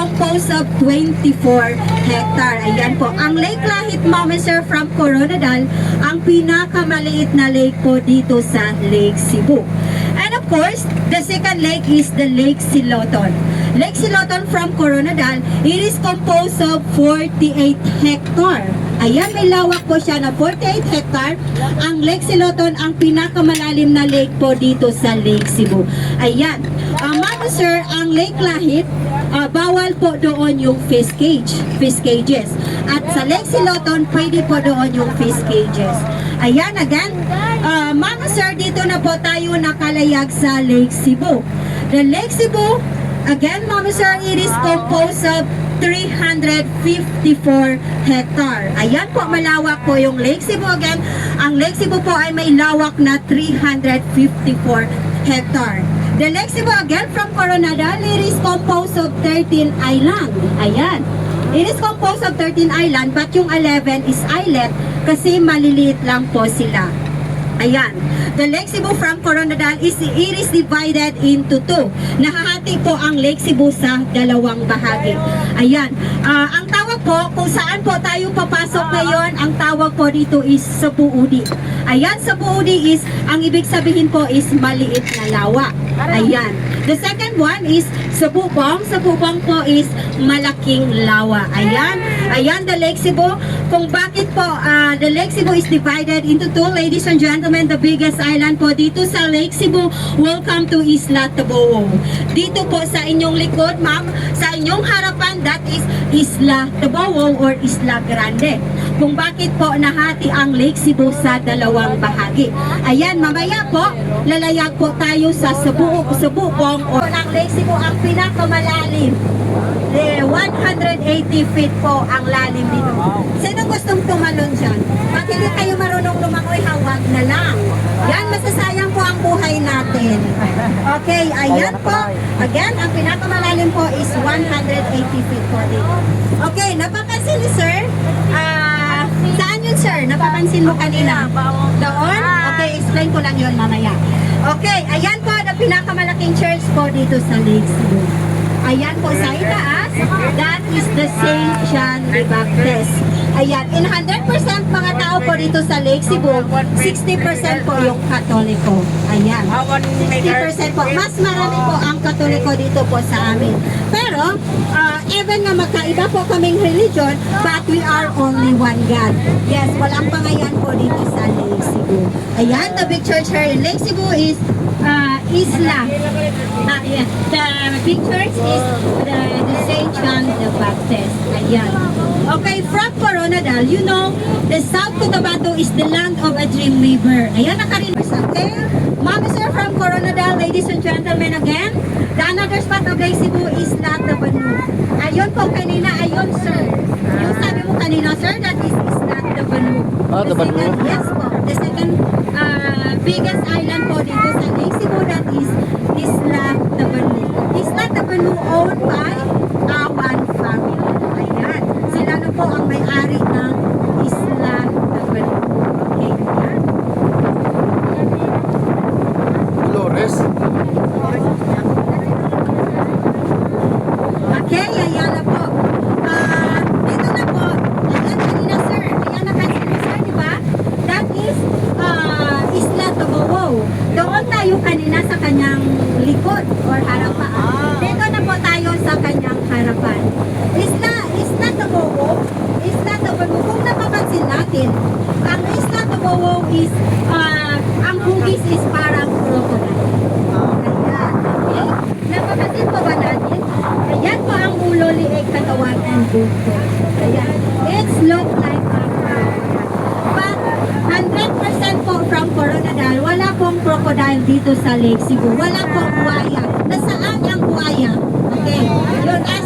composed of 24 hectare. Ayan po. Ang Lake Lahit, Mama Sir, from Coronadal, ang pinakamaliit na lake po dito sa Lake Cebu. And of course, the second lake is the Lake Siloton. Lake Siloton from Coronadal, it is composed of 48 hectare. Ayan, may lawak po siya na 48 hectare. Ang Lake Siloton, ang pinakamalalim na lake po dito sa Lake Cebu. Ayan. Mama Sir, ang Lake Lahit, bawal po doon yung fish cages. At sa Lake Siloton, pwede po doon yung fish cages. Ayan, again, Mama Sir, dito na po tayo nakalayag sa Lake Cebu. The Lake Cebu, again, Mama Sir, it is composed of 354 hectare. Ayan po, malawak po yung Lake Cebu. Again, ang Lake Cebu po ay may lawak na 354 hectare. The Lake Cebu, again, from Coronadal, it is composed of 13 island. Ayan. It is composed of 13 island, but yung 11 is islet kasi maliliit lang po sila. Ayan. The Lake Cebu from Coronadal it is divided into two. Nahahati po ang Lake Cebu sa dalawang bahagi. Ayan. Ang tawag po, kung saan po tayo papasok ngayon, ang tawag po dito is Sabuudi. Ayan, Sabuudi is, ang ibig sabihin po is maliit na lawa. Ayan. The second one is Sabubong. Sabubong po is malaking lawa. Ayan. Ayan, the Lake Cebu. Kung bakit po, the Lake Cebu is divided into two, ladies and gentlemen, the biggest island po dito sa Lake Cebu. Welcome to Isla Taboong. Dito po sa inyong likod, ma'am, sa inyong harapan, that is Isla Taboong or Isla Grande. Kung bakit po nahati ang Lake Cebu sa dalawang bahagi. Ayan, mamaya po, lalayag po tayo sa Sabubong o ang Lake Cebu, ang pinakamalalim. 180 feet po ang lalim dito. Sino gustong tumalon dyan? Pag hindi kayo marunong lumangoy, hawag na lang. Yan, masasayang po ang buhay natin. Okay, ayan po. Again, ang pinakamalalim po is 180 feet po dito. Okay, napapansin ni sir? Saan yun sir? Napapansin mo kanina? Doon? Okay, explain ko lang yun mamaya. Okay, ayan po, ang pinakamalaking church po dito sa Lake Cebu. Ayan po sa itaas, that is the Saint John the Baptist. Ayan, in 100% mga tao po dito sa Lake Cebu, 60% po yung Katoliko. Ayan, 60% po. Mas marami po ang Katoliko dito po sa amin. Pero, even nga magkaiba po kaming religion, but we are only one God. Yes, walang pangayan po dito sa Lake Cebu. Ayan, the big church here in Lake Cebu is Isla. Yeah. The big church is the Saint John the Baptist. Ayan. Okay, from Coronadal, you know, the South Cotabato is the land of a dream river. Ayan, nakarinig. Okay? Mama Sir from Coronadal, ladies and gentlemen, again, the another spot of Lake Cebu is Isla Banu. Ayun po kanina, ayun sir. Yung sabi mo kanina, sir, that is Isla Banu. The second, yes po. The second biggest island po dito sa Lake Cebu, that is Isla Banu. Isla Banu owned by Awan family. Ayan. Sila na po ang may-ari ng Isla Banu. Okay, ayan. Flores. Okay, ayan na po. Dito na po. Ayan kanina sir. Ayan na kanina sir, di ba? That is Isla Taboong. Doon tayo kanina sa kanyang likod or harapan. Dito na po tayo sa kanyang harapan. Isla Taboong. Isla Taboong. Kung napapansin natin, ang Isla Taboong is, ang hugis is parang crocodile. Ayan. Okay? Napapansin po ba natin? Ayan po ang ulo, liig, katawan, and buto. Ayan. It's look like a crocodile. But 100% po from Coronadal, wala pong crocodile dito sa Lake Cebu. Wala pong buhaya. Nasaan ang buhaya? Okay. Yun, as